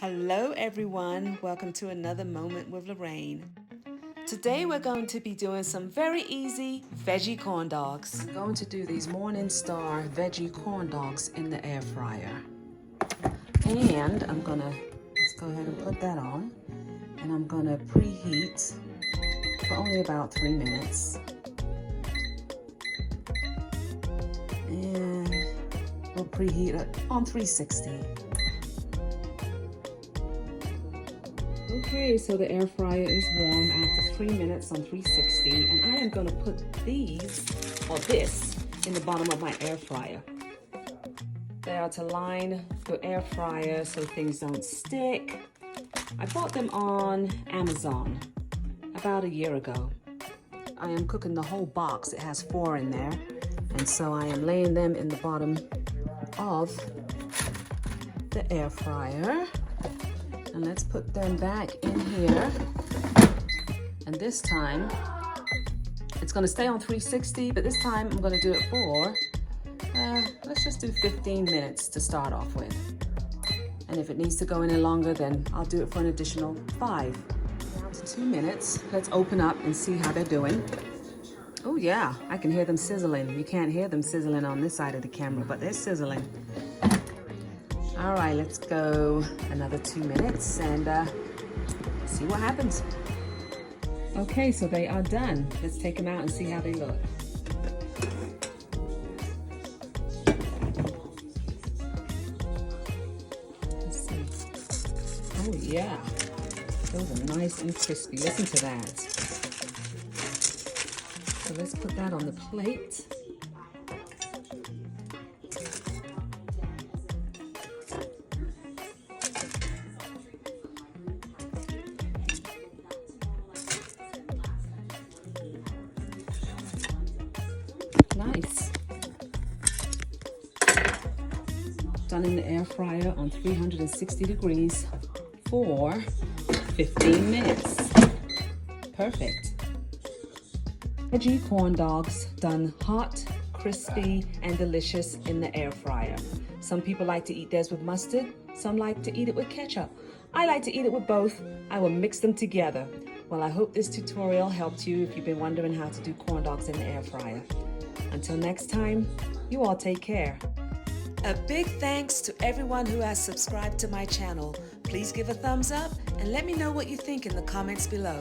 Hello everyone, welcome to another Moment with Lorraine. Today we're going to be doing some very easy veggie corn dogs. I'm going to do these MorningStar veggie corn dogs in the air fryer. And let's go ahead and put that on. And I'm gonna preheat for only about 3 minutes. And we'll preheat it on 360. Okay, so the air fryer is warm after 3 minutes on 360, and I am going to put this in the bottom of my air fryer. They are to line your air fryer so things don't stick. I bought them on Amazon about a year ago. I am cooking the whole box. It has 4 in there, and so I am laying them in the bottom of the air fryer. And let's put them back in here. And this time, it's gonna stay on 360, but this time I'm gonna do it for, let's just do 15 minutes to start off with. And if it needs to go any longer, then I'll do it for an additional 5. Down to 2 minutes. Let's open up and see how they're doing. Oh yeah, I can hear them sizzling. You can't hear them sizzling on this side of the camera, but they're sizzling. All right, let's go another 2 minutes and see what happens. Okay, so they are done. Let's take them out and see how they look. Let's see. Oh yeah, those are nice and crispy. Listen to that. So let's put that on the plate. Nice. Done in the air fryer on 360 degrees for 15 minutes. Perfect. Veggie corn dogs done hot, crispy, and delicious in the air fryer. Some people like to eat theirs with mustard. Some like to eat it with ketchup. I like to eat it with both. I will mix them together. Well, I hope this tutorial helped you if you've been wondering how to do corn dogs in the air fryer. Until next time, you all take care. A big thanks to everyone who has subscribed to my channel. Please give a thumbs up and let me know what you think in the comments below.